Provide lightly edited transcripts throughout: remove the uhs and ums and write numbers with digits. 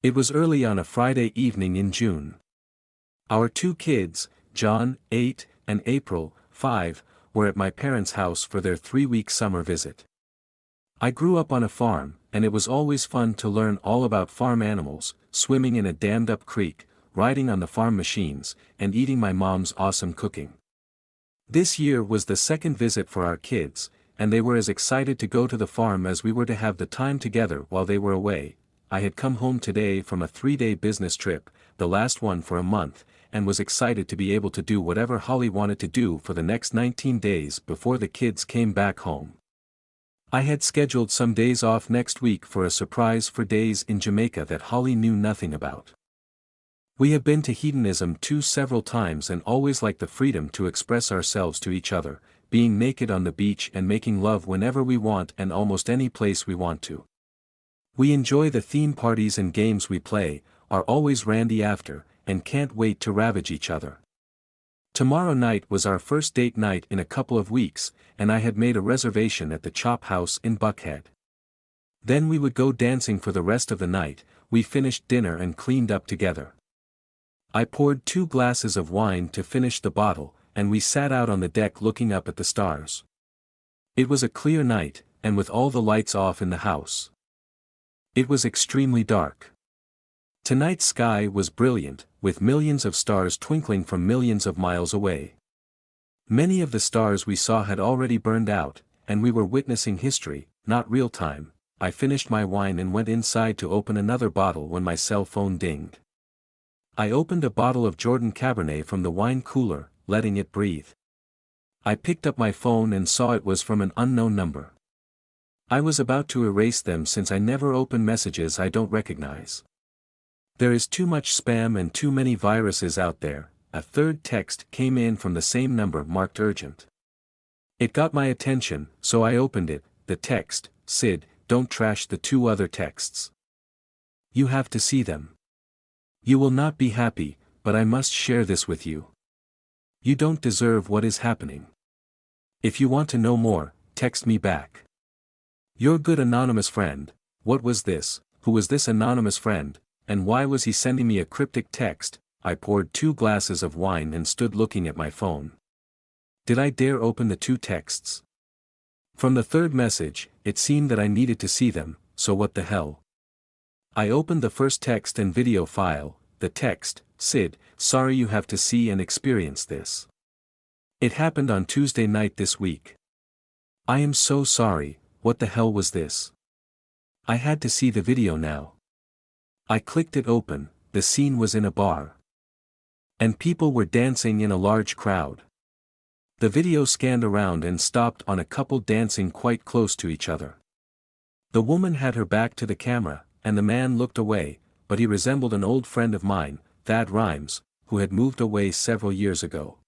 It was early on a Friday evening in June. Our two kids, John, 8, and April, 5, were at my parents' house for their 3-week summer visit. I grew up on a farm, and it was always fun to learn all about farm animals, swimming in a dammed-up creek, riding on the farm machines, and eating my mom's awesome cooking. This year was the second visit for our kids, and they were as excited to go to the farm as we were to have the time together while they were away. I had come home today from a 3-day business trip, the last one for a month, and was excited to be able to do whatever Holly wanted to do for the next 19 days before the kids came back home. I had scheduled some days off next week for a surprise for days in Jamaica that Holly knew nothing about. We have been to hedonism too several times and always like the freedom to express ourselves to each other, being naked on the beach and making love whenever we want and almost any place we want to. We enjoy the theme parties and games we play, are always randy after, and can't wait to ravage each other. Tomorrow night was our first date night in a couple of weeks, and I had made a reservation at the Chop House in Buckhead. Then we would go dancing for the rest of the night. We finished dinner and cleaned up together. I poured 2 glasses of wine to finish the bottle, and we sat out on the deck looking up at the stars. It was a clear night, and with all the lights off in the house. It was extremely dark. Tonight's sky was brilliant, with millions of stars twinkling from millions of miles away. Many of the stars we saw had already burned out, and we were witnessing history, not real time. I finished my wine and went inside to open another bottle when my cell phone dinged. I opened a bottle of Jordan Cabernet from the wine cooler, letting it breathe. I picked up my phone and saw it was from an unknown number. I was about to erase them since I never open messages I don't recognize. There is too much spam and too many viruses out there. A third text came in from the same number marked urgent. It got my attention, so I opened it. The text, Sid, don't trash the 2 other texts. You have to see them. You will not be happy, but I must share this with you. You don't deserve what is happening. If you want to know more, text me back. Your good anonymous friend. What was this? Who was this anonymous friend, and why was he sending me a cryptic text? I poured 2 glasses of wine and stood looking at my phone. Did I dare open the 2 texts? From the third message, it seemed that I needed to see them, so what the hell? I opened the first text and video file. The text, Sid, sorry you have to see and experience this. It happened on Tuesday night this week. I am so sorry. What the hell was this? I had to see the video now. I clicked it open. The scene was in a bar. And people were dancing in a large crowd. The video scanned around and stopped on a couple dancing quite close to each other. The woman had her back to the camera, and the man looked away, but he resembled an old friend of mine, Thad Rhymes, who had moved away several years ago.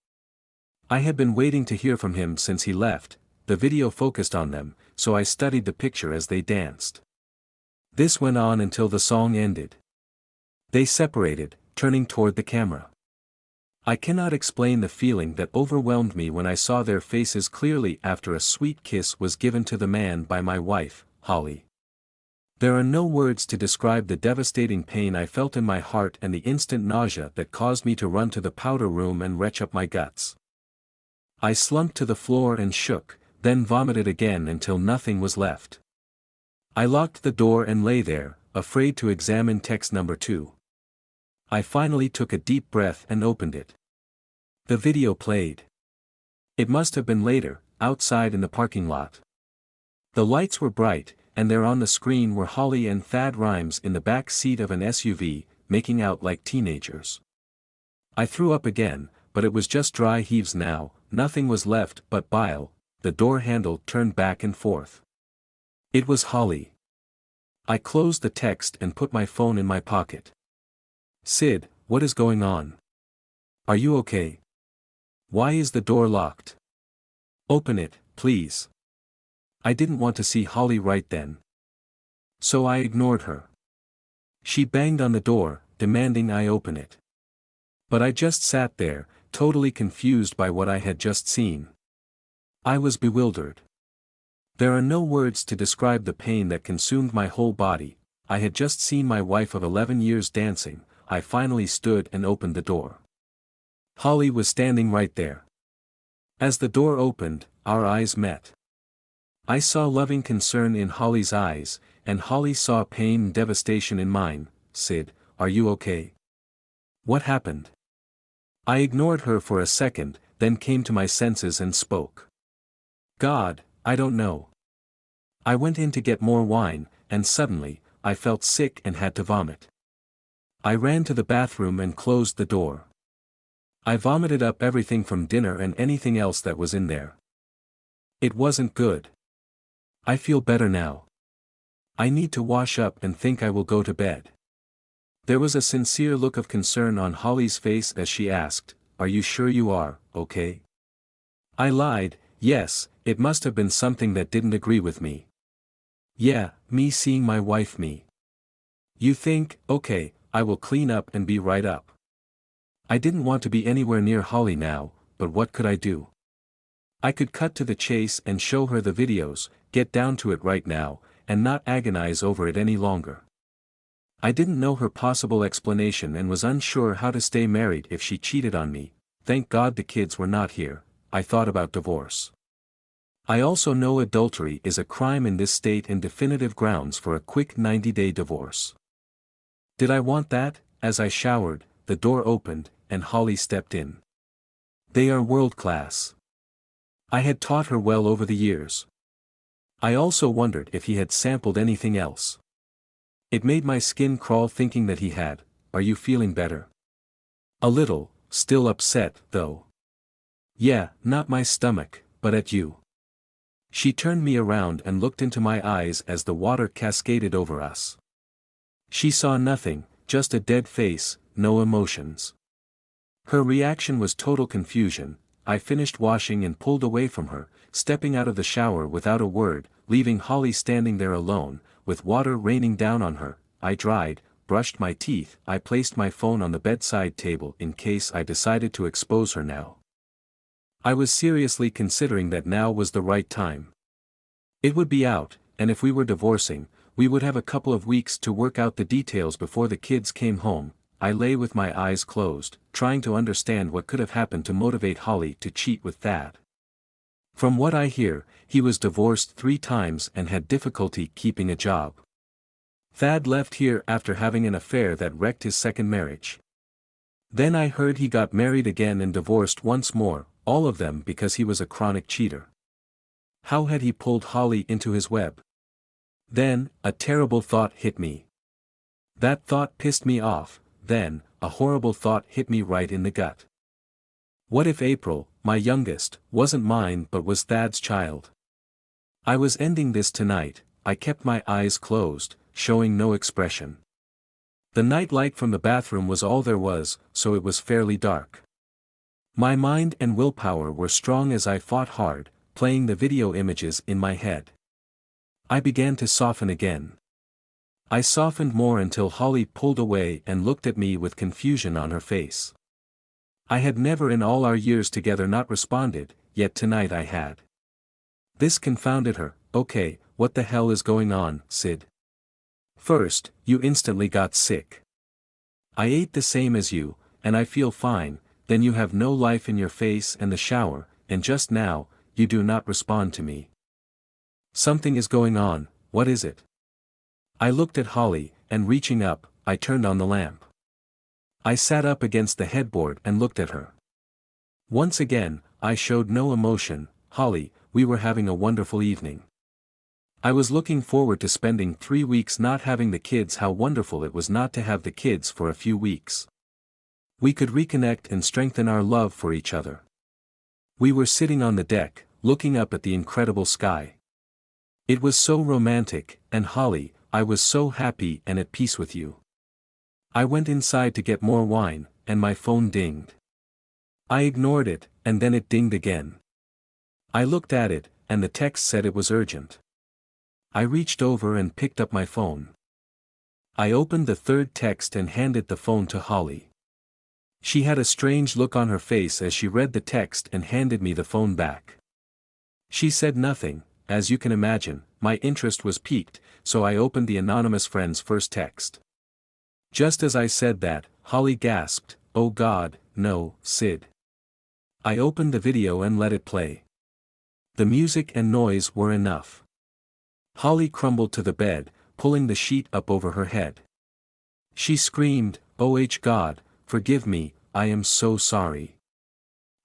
I had been waiting to hear from him since he left. The video focused on them, so I studied the picture as they danced. This went on until the song ended. They separated, turning toward the camera. I cannot explain the feeling that overwhelmed me when I saw their faces clearly after a sweet kiss was given to the man by my wife, Holly. There are no words to describe the devastating pain I felt in my heart and the instant nausea that caused me to run to the powder room and retch up my guts. I slumped to the floor and shook, then vomited again until nothing was left. I locked the door and lay there, afraid to examine text number 2. I finally took a deep breath and opened it. The video played. It must have been later, outside in the parking lot. The lights were bright, and there on the screen were Holly and Thad Rhymes in the back seat of an SUV, making out like teenagers. I threw up again, but it was just dry heaves now. Nothing was left but bile. The door handle turned back and forth. It was Holly. I closed the text and put my phone in my pocket. Sid, what is going on? Are you okay? Why is the door locked? Open it, please. I didn't want to see Holly right then. So I ignored her. She banged on the door, demanding I open it. But I just sat there, totally confused by what I had just seen. I was bewildered. There are no words to describe the pain that consumed my whole body. I had just seen my wife of 11 years dancing. I finally stood and opened the door. Holly was standing right there. As the door opened, our eyes met. I saw loving concern in Holly's eyes, and Holly saw pain and devastation in mine. "Sid, are you okay? What happened?" I ignored her for a second, then came to my senses and spoke. "God, I don't know." I went in to get more wine, and suddenly, I felt sick and had to vomit. I ran to the bathroom and closed the door. I vomited up everything from dinner and anything else that was in there. It wasn't good. I feel better now. I need to wash up and think I will go to bed. There was a sincere look of concern on Holly's face as she asked, "Are you sure you are okay?" I lied, "Yes, it must have been something that didn't agree with me." "Yeah, me seeing my wife me." "You think, okay, I will clean up and be right up." I didn't want to be anywhere near Holly now, but what could I do? I could cut to the chase and show her the videos, get down to it right now, and not agonize over it any longer. I didn't know her possible explanation and was unsure how to stay married if she cheated on me. Thank God the kids were not here. I thought about divorce. I also know adultery is a crime in this state and definitive grounds for a quick 90-day divorce. Did I want that? As I showered, the door opened, and Holly stepped in. They are world-class. I had taught her well over the years. I also wondered if he had sampled anything else. It made my skin crawl thinking that he had. "Are you feeling better?" "A little, still upset, though." "Yeah, not my stomach, but at you." She turned me around and looked into my eyes as the water cascaded over us. She saw nothing, just a dead face, no emotions. Her reaction was total confusion. I finished washing and pulled away from her, stepping out of the shower without a word, leaving Holly standing there alone, with water raining down on her. I dried, brushed my teeth. I placed my phone on the bedside table in case I decided to expose her now. I was seriously considering that now was the right time. It would be out, and if we were divorcing, we would have a couple of weeks to work out the details before the kids came home. I lay with my eyes closed, trying to understand what could have happened to motivate Holly to cheat with Thad. From what I hear, he was divorced 3 times and had difficulty keeping a job. Thad left here after having an affair that wrecked his second marriage. Then I heard he got married again and divorced once more, all of them because he was a chronic cheater. How had he pulled Holly into his web? Then, a terrible thought hit me. That thought pissed me off. Then, a horrible thought hit me right in the gut. What if April, my youngest, wasn't mine but was Thad's child? I was ending this tonight. I kept my eyes closed, showing no expression. The night light from the bathroom was all there was, so it was fairly dark. My mind and willpower were strong as I fought hard, playing the video images in my head. I began to soften again. I softened more until Holly pulled away and looked at me with confusion on her face. I had never in all our years together not responded, yet tonight I had. This confounded her. "Okay, what the hell is going on, Sid? First, you instantly got sick. I ate the same as you, and I feel fine. Then you have no life in your face and the shower, and just now, you do not respond to me. Something is going on. What is it?" I looked at Holly, and reaching up, I turned on the lamp. I sat up against the headboard and looked at her. Once again, I showed no emotion. "Holly, we were having a wonderful evening. I was looking forward to spending 3 weeks not having the kids. How wonderful it was not to have the kids for a few weeks. We could reconnect and strengthen our love for each other. We were sitting on the deck, looking up at the incredible sky. It was so romantic, and Holly, I was so happy and at peace with you." I went inside to get more wine, and my phone dinged. I ignored it, and then it dinged again. I looked at it, and the text said it was urgent. I reached over and picked up my phone. I opened the third text and handed the phone to Holly. She had a strange look on her face as she read the text and handed me the phone back. She said nothing, as you can imagine, my interest was piqued, so I opened the anonymous friend's first text. Just as I said that, Holly gasped, "Oh God, no, Sid." I opened the video and let it play. The music and noise were enough. Holly crumbled to the bed, pulling the sheet up over her head. She screamed, "Oh God, forgive me, I am so sorry."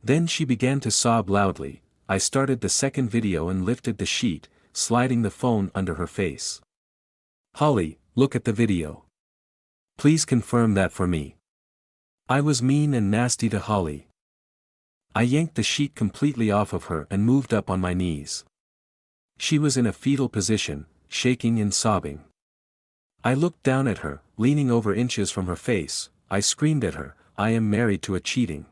Then she began to sob loudly. I started the second video and lifted the sheet, sliding the phone under her face. "Holly, look at the video. Please confirm that for me." I was mean and nasty to Holly. I yanked the sheet completely off of her and moved up on my knees. She was in a fetal position, shaking and sobbing. I looked down at her, leaning over inches from her face. I screamed at her, "I am married to a cheating.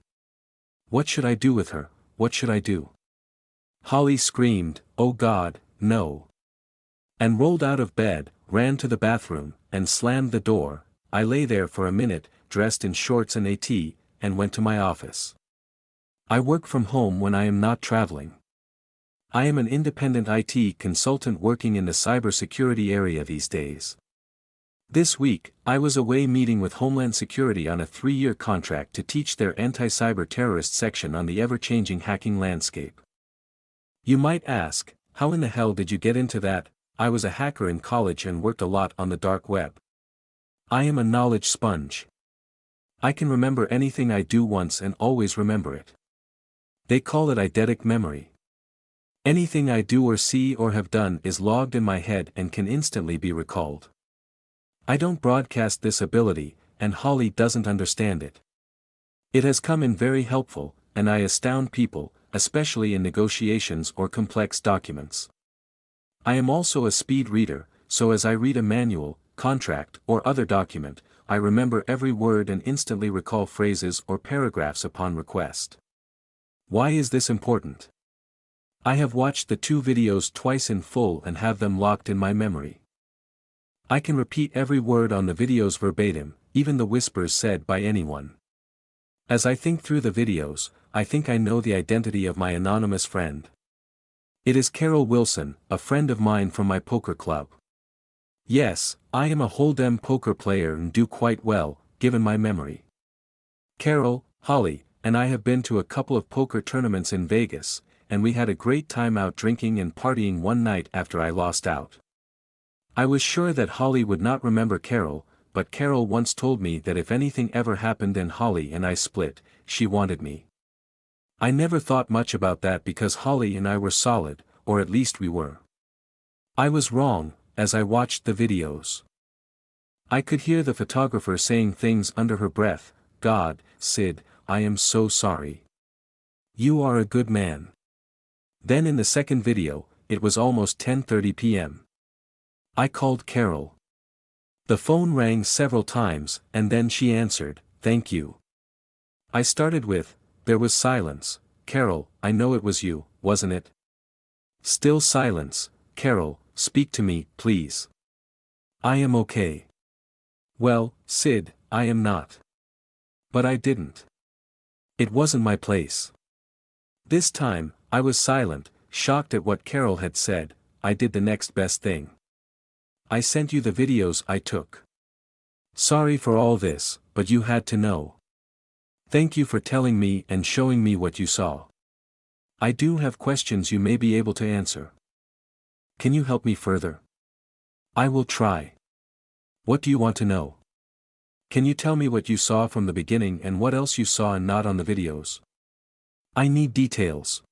What should I do with her, what should I do?" Holly screamed, "Oh God, no." And rolled out of bed, ran to the bathroom, and slammed the door. I lay there for a minute, dressed in shorts and a tee, and went to my office. I work from home when I am not traveling. I am an independent IT consultant working in the cybersecurity area these days. This week, I was away meeting with Homeland Security on a 3-year contract to teach their anti-cyber terrorist section on the ever-changing hacking landscape. You might ask, how in the hell did you get into that? I was a hacker in college and worked a lot on the dark web. I am a knowledge sponge. I can remember anything I do once and always remember it. They call it eidetic memory. Anything I do or see or have done is logged in my head and can instantly be recalled. I don't broadcast this ability, and Holly doesn't understand it. It has come in very helpful, and I astound people, especially in negotiations or complex documents. I am also a speed reader, so as I read a manual, contract, or other document, I remember every word and instantly recall phrases or paragraphs upon request. Why is this important? I have watched the 2 videos twice in full and have them locked in my memory. I can repeat every word on the videos verbatim, even the whispers said by anyone. As I think through the videos, I think I know the identity of my anonymous friend. It is Carol Wilson, a friend of mine from my poker club. Yes, I am a hold'em poker player and do quite well, given my memory. Carol, Holly, and I have been to a couple of poker tournaments in Vegas, and we had a great time out drinking and partying one night after I lost out. I was sure that Holly would not remember Carol, but Carol once told me that if anything ever happened and Holly and I split, she wanted me. I never thought much about that because Holly and I were solid, or at least we were. I was wrong, as I watched the videos. I could hear the photographer saying things under her breath, "God, Sid, I am so sorry. You are a good man." Then in the second video, it was almost 10:30 p.m. I called Carol. The phone rang several times, and then she answered, "Thank you." I started with, there was silence. "Carol, I know it was you, wasn't it?" Still silence. "Carol, speak to me, please." "I am okay." "Well, Sid, I am not." But I didn't. It wasn't my place. This time, I was silent, shocked at what Carol had said. I did the next best thing. I sent you the videos I took. Sorry for all this, but you had to know. Thank you for telling me and showing me what you saw. I do have questions you may be able to answer. Can you help me further? I will try. What do you want to know? Can you tell me what you saw from the beginning and what else you saw and not on the videos? I need details.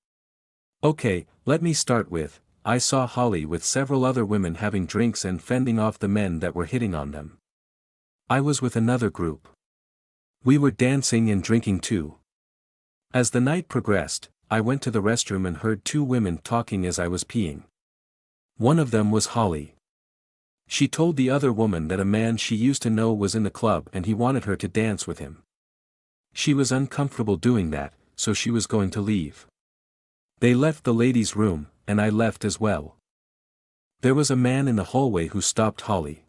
Okay, let me start with, I saw Holly with several other women having drinks and fending off the men that were hitting on them. I was with another group. We were dancing and drinking too. As the night progressed, I went to the restroom and heard 2 women talking as I was peeing. One of them was Holly. She told the other woman that a man she used to know was in the club and he wanted her to dance with him. She was uncomfortable doing that, so she was going to leave. They left the ladies' room, and I left as well. There was a man in the hallway who stopped Holly.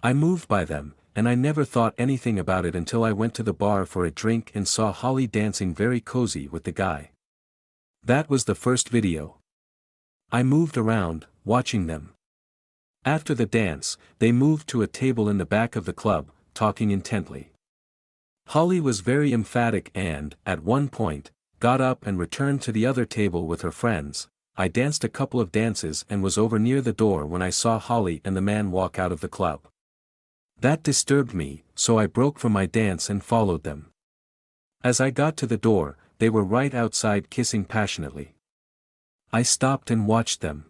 I moved by them, and I never thought anything about it until I went to the bar for a drink and saw Holly dancing very cozy with the guy. That was the first video. I moved around, watching them. After the dance, they moved to a table in the back of the club, talking intently. Holly was very emphatic and, at one point, got up and returned to the other table with her friends. I danced a couple of dances and was over near the door when I saw Holly and the man walk out of the club. That disturbed me, so I broke from my dance and followed them. As I got to the door, they were right outside kissing passionately. I stopped and watched them.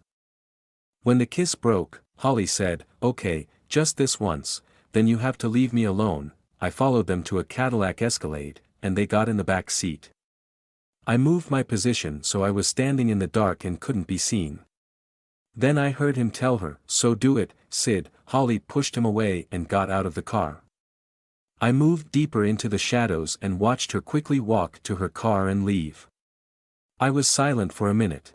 When the kiss broke, Holly said, "Okay, just this once, then you have to leave me alone." I followed them to a Cadillac Escalade, and they got in the back seat. I moved my position so I was standing in the dark and couldn't be seen. Then I heard him tell her, "So do it, Sid." Holly pushed him away and got out of the car. I moved deeper into the shadows and watched her quickly walk to her car and leave. I was silent for a minute.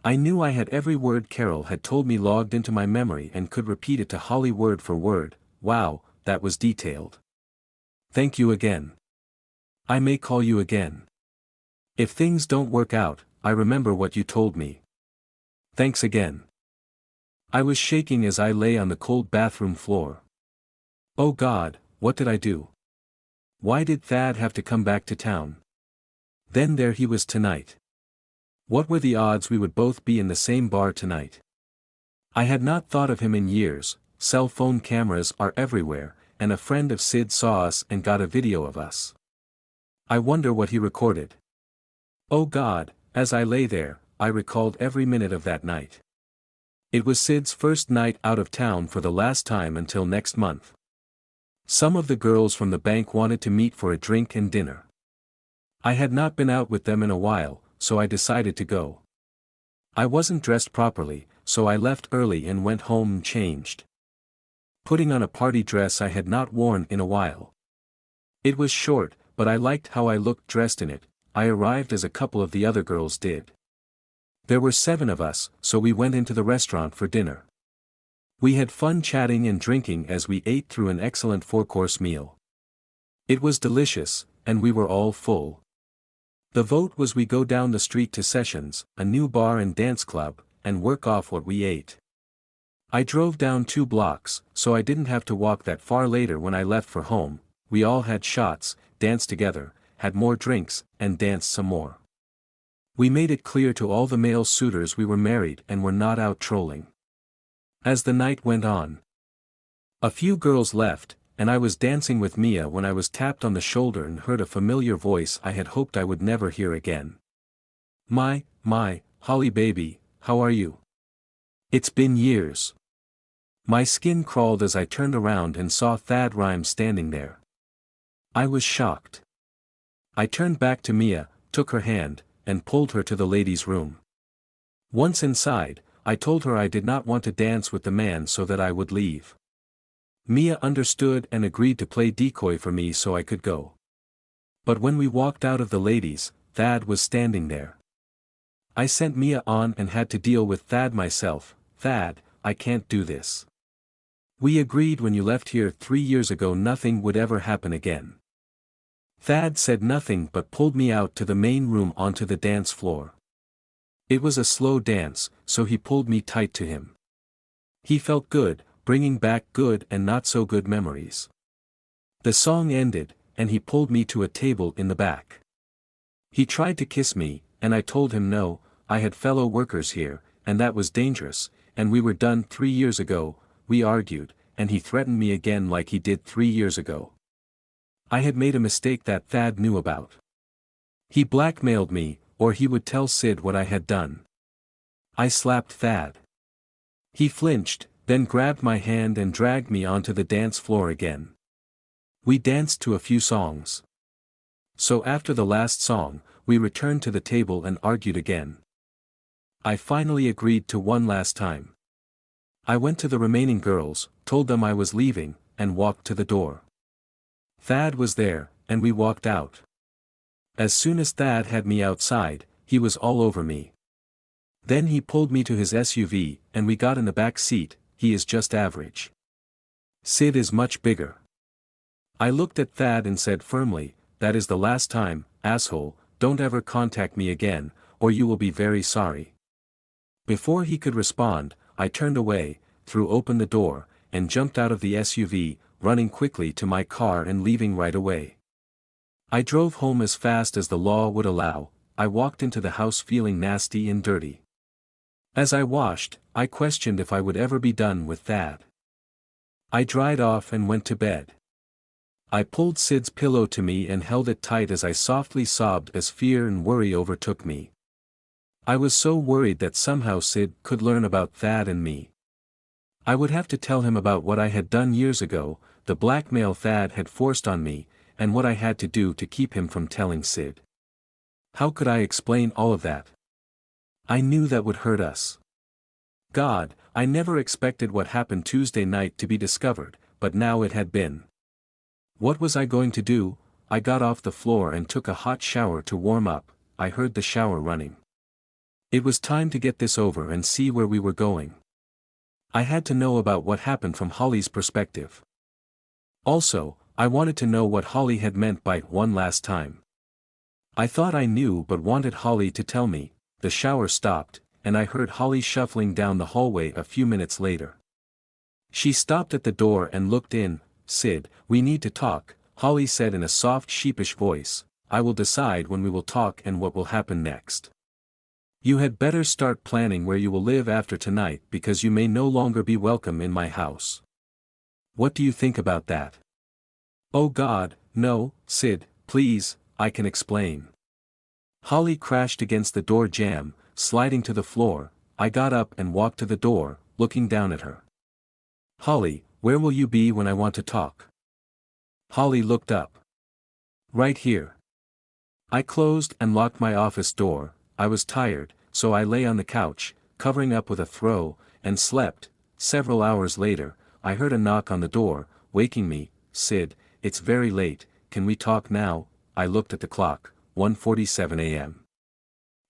I knew I had every word Carol had told me logged into my memory and could repeat it to Holly word for word. Wow, that was detailed. "Thank you again. I may call you again. If things don't work out, I remember what you told me. Thanks again." I was shaking as I lay on the cold bathroom floor. Oh God, what did I do? Why did Thad have to come back to town? Then there he was tonight. What were the odds we would both be in the same bar tonight? I had not thought of him in years. Cell phone cameras are everywhere, and a friend of Sid saw us and got a video of us. I wonder what he recorded. Oh God, as I lay there, I recalled every minute of that night. It was Sid's first night out of town for the last time until next month. Some of the girls from the bank wanted to meet for a drink and dinner. I had not been out with them in a while, so I decided to go. I wasn't dressed properly, so I left early and went home and changed. Putting on a party dress I had not worn in a while. It was short, but I liked how I looked dressed in it. I arrived as a couple of the other girls did. There were 7 of us, so we went into the restaurant for dinner. We had fun chatting and drinking as we ate through an excellent 4-course meal. It was delicious, and we were all full. The vote was we go down the street to Sessions, a new bar and dance club, and work off what we ate. I drove down 2 blocks, so I didn't have to walk that far. Later when I left for home, we all had shots, danced together, had more drinks, and danced some more. We made it clear to all the male suitors we were married and were not out trolling. As the night went on, a few girls left, and I was dancing with Mia when I was tapped on the shoulder and heard a familiar voice I had hoped I would never hear again. My, Holly baby, how are you? It's been years." My skin crawled as I turned around and saw Thad Rhymes standing there. I was shocked. I turned back to Mia, took her hand, and pulled her to the ladies' room. Once inside, I told her I did not want to dance with the man so that I would leave. Mia understood and agreed to play decoy for me so I could go. But when we walked out of the ladies, Thad was standing there. I sent Mia on and had to deal with Thad myself. "Thad, I can't do this. We agreed when you left here 3 years ago nothing would ever happen again." Thad said nothing but pulled me out to the main room onto the dance floor. It was a slow dance, so he pulled me tight to him. He felt good, bringing back good and not so good memories. The song ended, and he pulled me to a table in the back. He tried to kiss me, and I told him no, I had fellow workers here, and that was dangerous, and we were done 3 years ago. We argued, and he threatened me again like he did 3 years ago. I had made a mistake that Thad knew about. He blackmailed me, or he would tell Sid what I had done. I slapped Thad. He flinched, then grabbed my hand and dragged me onto the dance floor again. We danced to a few songs. So after the last song, we returned to the table and argued again. I finally agreed to one last time. I went to the remaining girls, told them I was leaving, and walked to the door. Thad was there, and we walked out. As soon as Thad had me outside, he was all over me. Then he pulled me to his SUV, and we got in the back seat. He is just average. Sid is much bigger. I looked at Thad and said firmly, "That is the last time, asshole, don't ever contact me again, or you will be very sorry." Before he could respond, I turned away, threw open the door, and jumped out of the SUV, running quickly to my car and leaving right away. I drove home as fast as the law would allow. I walked into the house feeling nasty and dirty. As I washed, I questioned if I would ever be done with that. I dried off and went to bed. I pulled Sid's pillow to me and held it tight as I softly sobbed as fear and worry overtook me. I was so worried that somehow Sid could learn about Thad and me. I would have to tell him about what I had done years ago, the blackmail Thad had forced on me, and what I had to do to keep him from telling Sid. How could I explain all of that? I knew that would hurt us. God, I never expected what happened Tuesday night to be discovered, but now it had been. What was I going to do? I got off the floor and took a hot shower to warm up. I heard the shower running. It was time to get this over and see where we were going. I had to know about what happened from Holly's perspective. Also, I wanted to know what Holly had meant by one last time. I thought I knew but wanted Holly to tell me. The shower stopped, and I heard Holly shuffling down the hallway a few minutes later. She stopped at the door and looked in. Sid, we need to talk, Holly said in a soft sheepish voice. I will decide when we will talk and what will happen next. You had better start planning where you will live after tonight because you may no longer be welcome in my house. What do you think about that? Oh God, no, Sid, please, I can explain. Holly crashed against the door jamb, sliding to the floor. I got up and walked to the door, looking down at her. Holly, where will you be when I want to talk? Holly looked up. Right here. I closed and locked my office door. I was tired, so I lay on the couch, covering up with a throw, and slept. Several hours later, I heard a knock on the door, waking me. Sid, it's very late, can we talk now? I looked at the clock, 1:47 a.m.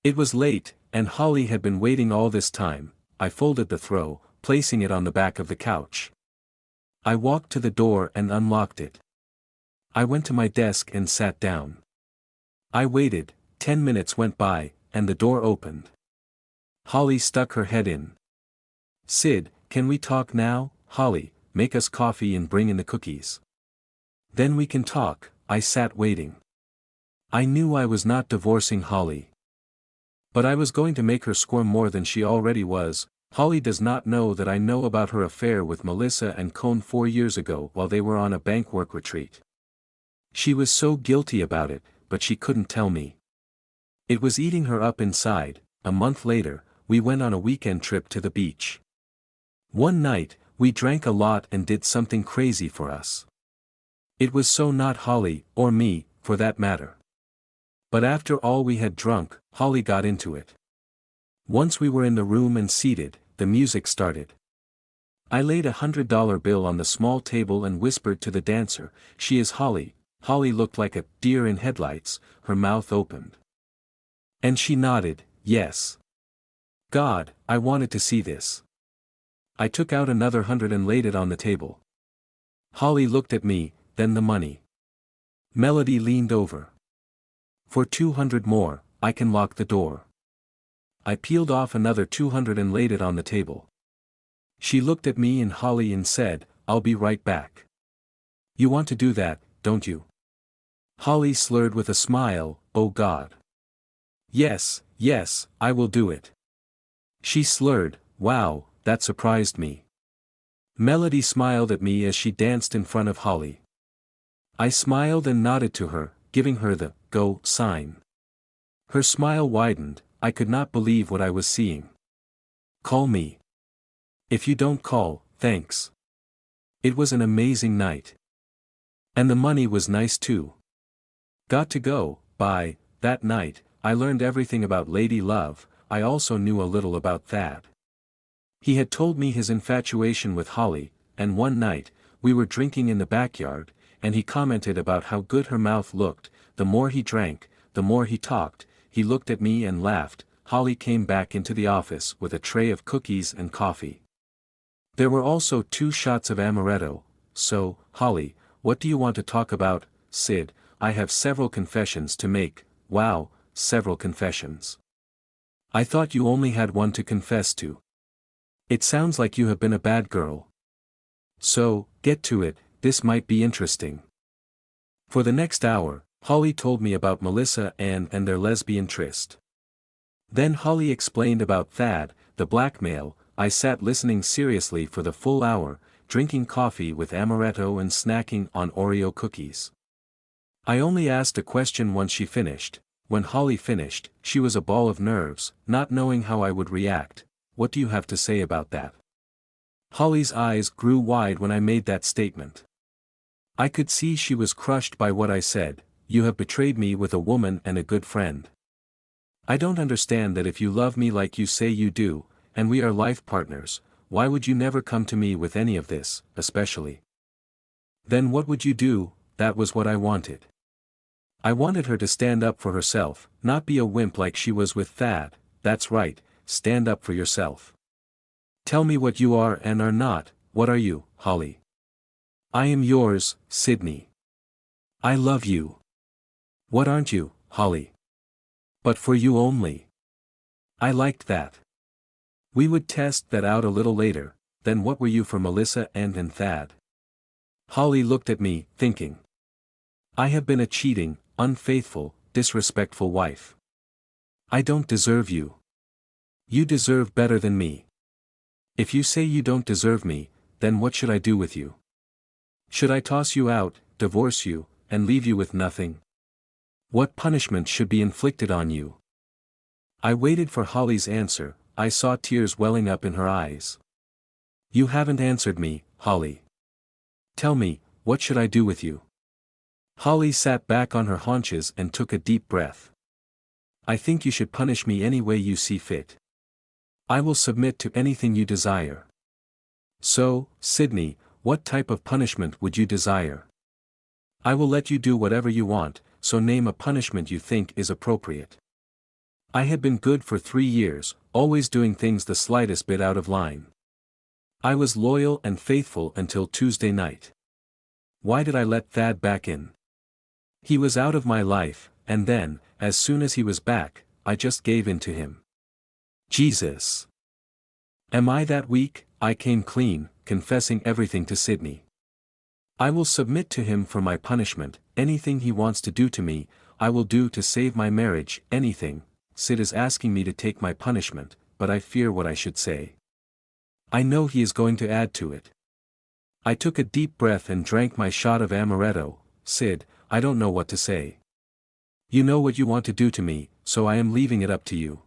It was late, and Holly had been waiting all this time. I folded the throw, placing it on the back of the couch. I walked to the door and unlocked it. I went to my desk and sat down. I waited. 10 minutes went by, and the door opened. Holly stuck her head in. Sid, can we talk now? Holly, make us coffee and bring in the cookies. Then we can talk. I sat waiting. I knew I was not divorcing Holly. But I was going to make her squirm more than she already was. Holly does not know that I know about her affair with Melissa and Cone 4 years ago while they were on a bank work retreat. She was so guilty about it, but she couldn't tell me. It was eating her up inside. A month later, we went on a weekend trip to the beach. One night, we drank a lot and did something crazy for us. It was so not Holly, or me, for that matter. But after all we had drunk, Holly got into it. Once we were in the room and seated, the music started. I laid $100 bill on the small table and whispered to the dancer, she is Holly. Holly looked like a deer in headlights, her mouth opened. And she nodded, yes. God, I wanted to see this. I took out another 100 and laid it on the table. Holly looked at me, then the money. Melody leaned over. For 200 more, I can lock the door. I peeled off another 200 and laid it on the table. She looked at me and Holly and said, I'll be right back. You want to do that, don't you? Holly slurred with a smile, oh God. Yes, yes, I will do it. She slurred, wow, that surprised me. Melody smiled at me as she danced in front of Holly. I smiled and nodded to her, giving her the go sign. Her smile widened. I could not believe what I was seeing. Call me. If you don't call, thanks. It was an amazing night. And the money was nice too. Got to go. By that night, I learned everything about Lady Love. I also knew a little about Thad. He had told me his infatuation with Holly, and one night, we were drinking in the backyard, and he commented about how good her mouth looked. The more he drank, the more he talked. He looked at me and laughed. Holly came back into the office with a tray of cookies and coffee. There were also 2 shots of amaretto. So, Holly, what do you want to talk about? Sid, I have several confessions to make. Wow, several confessions. I thought you only had one to confess to. It sounds like you have been a bad girl. So, get to it, this might be interesting. For the next hour, Holly told me about Melissa and their lesbian tryst. Then Holly explained about Thad, the blackmail. I sat listening seriously for the full hour, drinking coffee with amaretto and snacking on Oreo cookies. I only asked a question once she finished. When Holly finished, she was a ball of nerves, not knowing how I would react. What do you have to say about that? Holly's eyes grew wide when I made that statement. I could see she was crushed by what I said. You have betrayed me with a woman and a good friend. I don't understand that if you love me like you say you do, and we are life partners, why would you never come to me with any of this, especially? Then what would you do? That was what I wanted. I wanted her to stand up for herself, not be a wimp like she was with Thad. That's right, stand up for yourself. Tell me what you are and are not. What are you, Holly? I am yours, Sydney. I love you. What aren't you, Holly? But for you only. I liked that. We would test that out a little later. Then what were you for Melissa and Thad? Holly looked at me, thinking. I have been a cheating, unfaithful, disrespectful wife. I don't deserve you. You deserve better than me. If you say you don't deserve me, then what should I do with you? Should I toss you out, divorce you, and leave you with nothing? What punishment should be inflicted on you? I waited for Holly's answer. I saw tears welling up in her eyes. You haven't answered me, Holly. Tell me, what should I do with you? Holly sat back on her haunches and took a deep breath. I think you should punish me any way you see fit. I will submit to anything you desire. So, Sydney, what type of punishment would you desire? I will let you do whatever you want, so name a punishment you think is appropriate. I had been good for 3 years, always doing things the slightest bit out of line. I was loyal and faithful until Tuesday night. Why did I let Thad back in? He was out of my life, and then, as soon as he was back, I just gave in to him. Jesus! Am I that weak? I came clean, confessing everything to Sydney. I will submit to him for my punishment. Anything he wants to do to me, I will do to save my marriage. Anything. Sid is asking me to take my punishment, but I fear what I should say. I know he is going to add to it. I took a deep breath and drank my shot of amaretto. Sid, I don't know what to say. You know what you want to do to me, so I am leaving it up to you.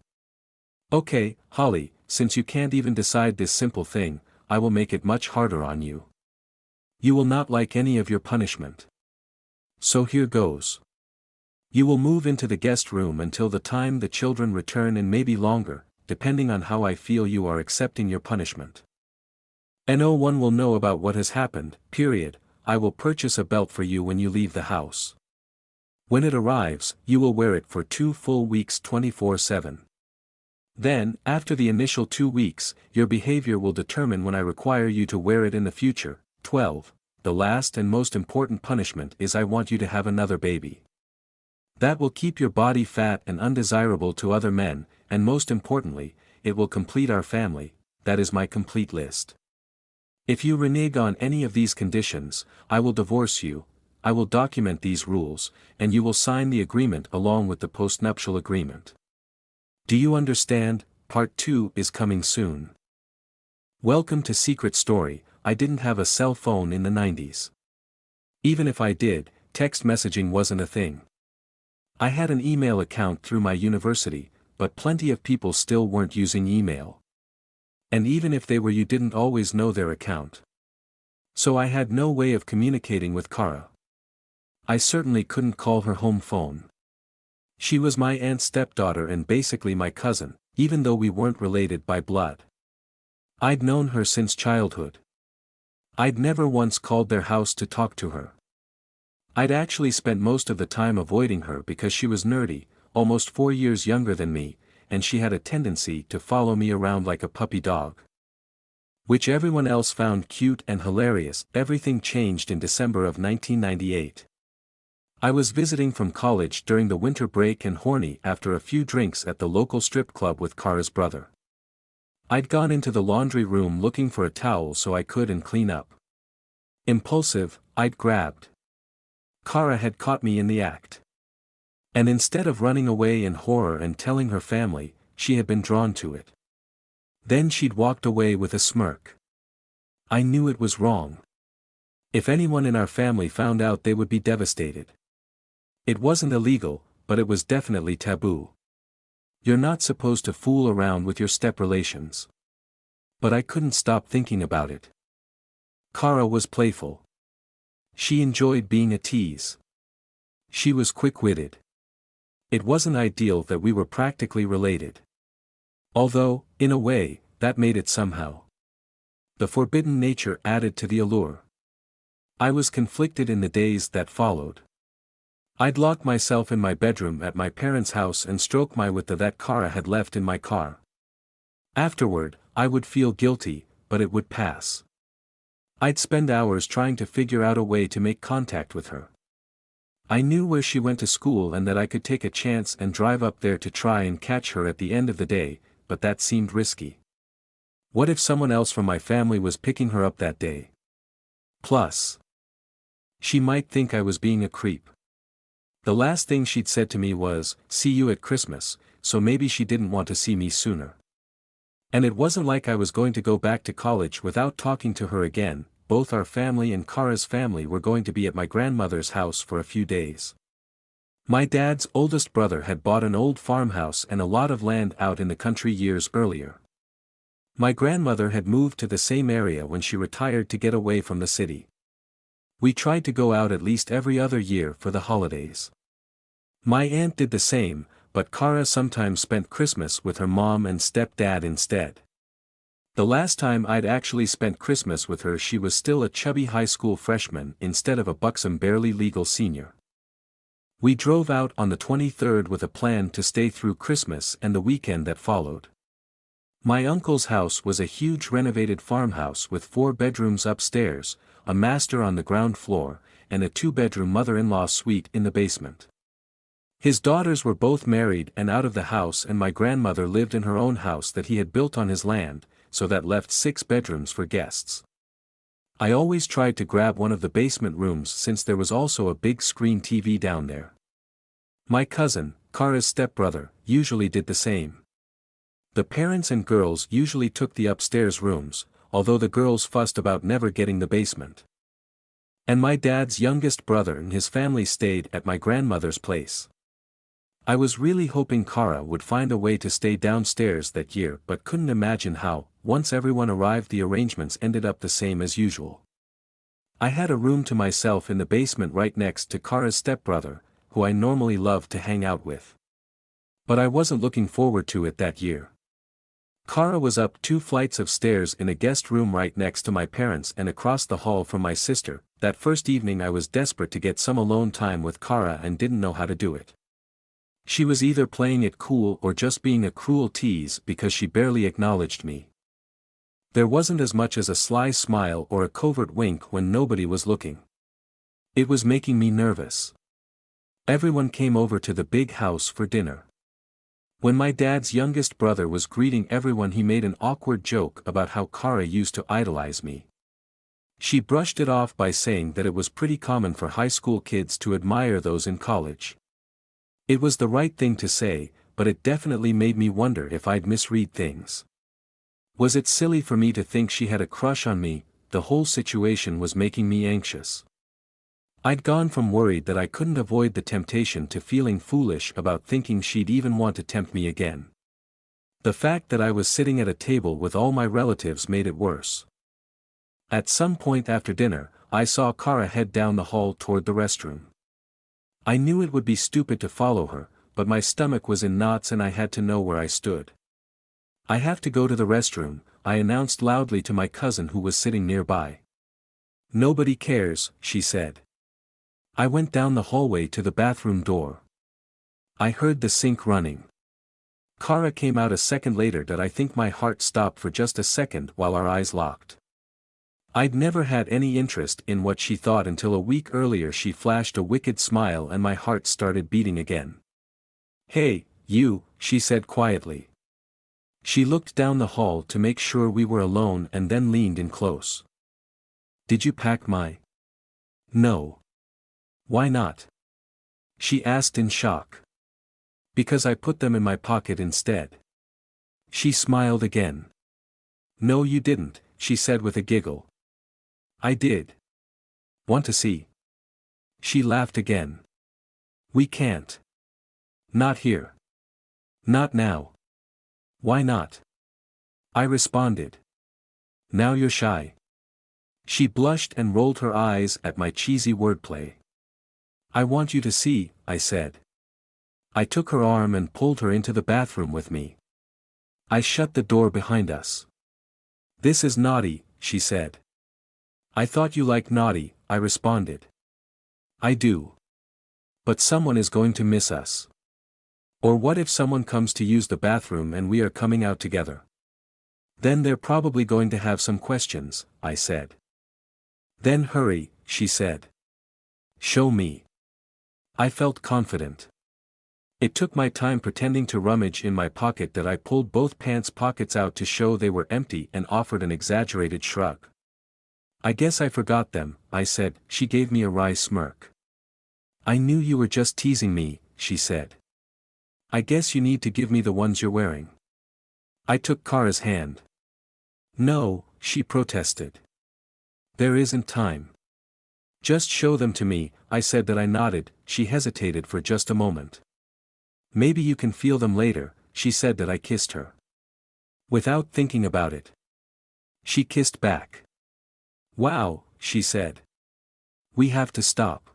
Okay, Holly, since you can't even decide this simple thing, I will make it much harder on you. You will not like any of your punishment. So here goes. You will move into the guest room until the time the children return, and maybe longer, depending on how I feel you are accepting your punishment. And no one will know about what has happened, period. I will purchase a belt for you when you leave the house. When it arrives, you will wear it for 2 full weeks 24/7. Then, after the initial 2 weeks, your behavior will determine when I require you to wear it in the future. 12. The last and most important punishment is I want you to have another baby. That will keep your body fat and undesirable to other men, and most importantly, it will complete our family. That is my complete list. If you renege on any of these conditions, I will divorce you. I will document these rules, and you will sign the agreement along with the postnuptial agreement. Do you understand? Part 2 is coming soon. Welcome to Secret Story. I didn't have a cell phone in the 90s. Even if I did, text messaging wasn't a thing. I had an email account through my university, but plenty of people still weren't using email. And even if they were, you didn't always know their account. So I had no way of communicating with Kara. I certainly couldn't call her home phone. She was my aunt's stepdaughter and basically my cousin, even though we weren't related by blood. I'd known her since childhood. I'd never once called their house to talk to her. I'd actually spent most of the time avoiding her because she was nerdy, almost 4 years younger than me, and she had a tendency to follow me around like a puppy dog. Which everyone else found cute and hilarious. Everything changed in December of 1998. I was visiting from college during the winter break and horny after a few drinks at the local strip club with Kara's brother. I'd gone into the laundry room looking for a towel so I could clean up. Impulsive, I'd grabbed. Kara had caught me in the act. And instead of running away in horror and telling her family, she had been drawn to it. Then she'd walked away with a smirk. I knew it was wrong. If anyone in our family found out, they would be devastated. It wasn't illegal, but it was definitely taboo. You're not supposed to fool around with your step relations. But I couldn't stop thinking about it. Kara was playful. She enjoyed being a tease. She was quick-witted. It wasn't ideal that we were practically related. Although, in a way, that made it somehow. The forbidden nature added to the allure. I was conflicted in the days that followed. I'd lock myself in my bedroom at my parents' house and stroke my wit that Kara had left in my car. Afterward, I would feel guilty, but it would pass. I'd spend hours trying to figure out a way to make contact with her. I knew where she went to school and that I could take a chance and drive up there to try and catch her at the end of the day, but that seemed risky. What if someone else from my family was picking her up that day? Plus, she might think I was being a creep. The last thing she'd said to me was, "See you at Christmas," so maybe she didn't want to see me sooner. And it wasn't like I was going to go back to college without talking to her again. Both our family and Kara's family were going to be at my grandmother's house for a few days. My dad's oldest brother had bought an old farmhouse and a lot of land out in the country years earlier. My grandmother had moved to the same area when she retired to get away from the city. We tried to go out at least every other year for the holidays. My aunt did the same, but Kara sometimes spent Christmas with her mom and stepdad instead. The last time I'd actually spent Christmas with her, she was still a chubby high school freshman instead of a buxom barely legal senior. We drove out on the 23rd with a plan to stay through Christmas and the weekend that followed. My uncle's house was a huge renovated farmhouse with 4 bedrooms upstairs, a master on the ground floor, and a 2-bedroom mother-in-law suite in the basement. His daughters were both married and out of the house, and my grandmother lived in her own house that he had built on his land, so that left 6 bedrooms for guests. I always tried to grab one of the basement rooms since there was also a big screen TV down there. My cousin, Kara's stepbrother, usually did the same. The parents and girls usually took the upstairs rooms, although the girls fussed about never getting the basement. And my dad's youngest brother and his family stayed at my grandmother's place. I was really hoping Kara would find a way to stay downstairs that year, but couldn't imagine how. Once everyone arrived, the arrangements ended up the same as usual. I had a room to myself in the basement right next to Kara's stepbrother, who I normally loved to hang out with. But I wasn't looking forward to it that year. Kara was up 2 flights of stairs in a guest room right next to my parents and across the hall from my sister. That first evening I was desperate to get some alone time with Kara and didn't know how to do it. She was either playing it cool or just being a cruel tease because she barely acknowledged me. There wasn't as much as a sly smile or a covert wink when nobody was looking. It was making me nervous. Everyone came over to the big house for dinner. When my dad's youngest brother was greeting everyone, he made an awkward joke about how Kara used to idolize me. She brushed it off by saying that it was pretty common for high school kids to admire those in college. It was the right thing to say, but it definitely made me wonder if I'd misread things. Was it silly for me to think she had a crush on me? The whole situation was making me anxious. I'd gone from worried that I couldn't avoid the temptation to feeling foolish about thinking she'd even want to tempt me again. The fact that I was sitting at a table with all my relatives made it worse. At some point after dinner, I saw Kara head down the hall toward the restroom. I knew it would be stupid to follow her, but my stomach was in knots and I had to know where I stood. "I have to go to the restroom," I announced loudly to my cousin who was sitting nearby. "Nobody cares," she said. I went down the hallway to the bathroom door. I heard the sink running. Kara came out a second later. I think my heart stopped for just a second while our eyes locked. I'd never had any interest in what she thought until a week earlier she flashed a wicked smile and my heart started beating again. "Hey, you," she said quietly. She looked down the hall to make sure we were alone and then leaned in close. "Did you pack my—" "No." "Why not?" she asked in shock. "Because I put them in my pocket instead." She smiled again. "No you didn't," she said with a giggle. "I did. Want to see?" She laughed again. "We can't. Not here. Not now." "Why not?" I responded. "Now you're shy." She blushed and rolled her eyes at my cheesy wordplay. "I want you to see," I said. I took her arm and pulled her into the bathroom with me. I shut the door behind us. "This is naughty," she said. "I thought you liked naughty," I responded. "I do. But someone is going to miss us. Or what if someone comes to use the bathroom and we are coming out together? Then they're probably going to have some questions," I said. "Then hurry," she said. "Show me." I felt confident. It took my time pretending to rummage in my pocket that I pulled both pants pockets out to show they were empty and offered an exaggerated shrug. "I guess I forgot them," I said. She gave me a wry smirk. "I knew you were just teasing me," she said. "I guess you need to give me the ones you're wearing." I took Kara's hand. "No," she protested. "There isn't time." "Just show them to me," I said. That I nodded. She hesitated for just a moment. "Maybe you can feel them later," she said. That I kissed her. Without thinking about it. She kissed back. "Wow," she said. "We have to stop."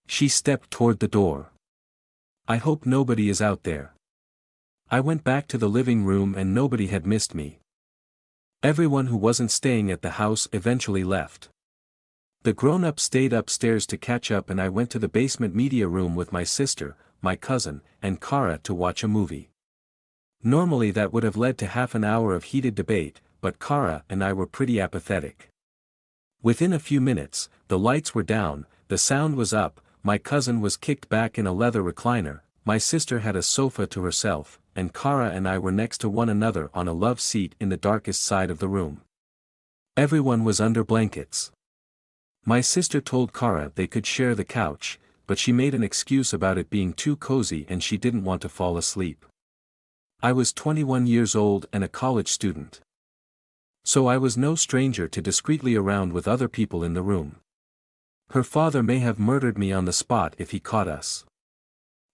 She stepped toward the door. "I hope nobody is out there." I went back to the living room and nobody had missed me. Everyone who wasn't staying at the house eventually left. The grown-ups stayed upstairs to catch up and I went to the basement media room with my sister, my cousin, and Kara to watch a movie. Normally that would have led to half an hour of heated debate, but Kara and I were pretty apathetic. Within a few minutes, the lights were down, the sound was up, my cousin was kicked back in a leather recliner, my sister had a sofa to herself, and Kara and I were next to one another on a love seat in the darkest side of the room. Everyone was under blankets. My sister told Kara they could share the couch, but she made an excuse about it being too cozy and she didn't want to fall asleep. I was 21 years old and a college student. So I was no stranger to discreetly around with other people in the room. Her father may have murdered me on the spot if he caught us.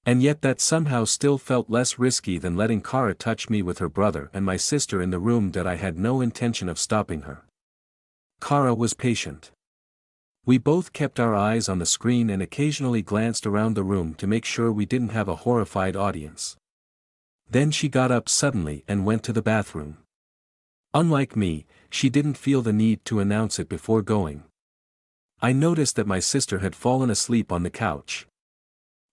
And yet that somehow still felt less risky than letting Kara touch me with her brother and my sister in the room. That I had no intention of stopping her. Kara was patient. We both kept our eyes on the screen and occasionally glanced around the room to make sure we didn't have a horrified audience. Then she got up suddenly and went to the bathroom. Unlike me, she didn't feel the need to announce it before going. I noticed that my sister had fallen asleep on the couch.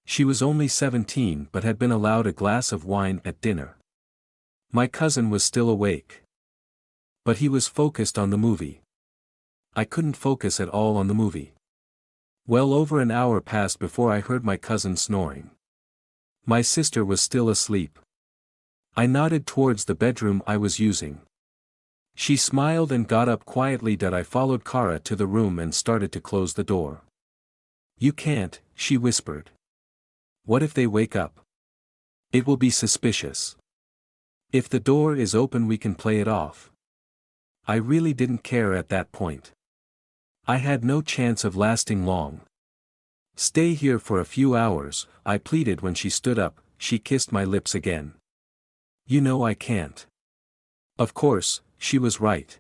She was only 17 but had been allowed a glass of wine at dinner. My cousin was still awake. But he was focused on the movie. I couldn't focus at all on the movie. Well over an hour passed before I heard my cousin snoring. My sister was still asleep. I nodded towards the bedroom I was using. She smiled and got up quietly. That I followed Kara to the room and started to close the door. "You can't," she whispered. "What if they wake up? It will be suspicious. If the door is open we can play it off." I really didn't care at that point. I had no chance of lasting long. "Stay here for a few hours," I pleaded. When she stood up, she kissed my lips again. "You know I can't." Of course, she was right.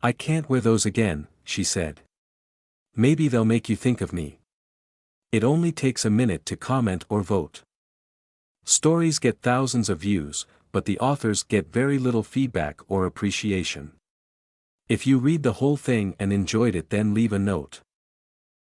"I can't wear those again," she said. "Maybe they'll make you think of me." It only takes a minute to comment or vote. Stories get thousands of views, but the authors get very little feedback or appreciation. If you read the whole thing and enjoyed it, then leave a note.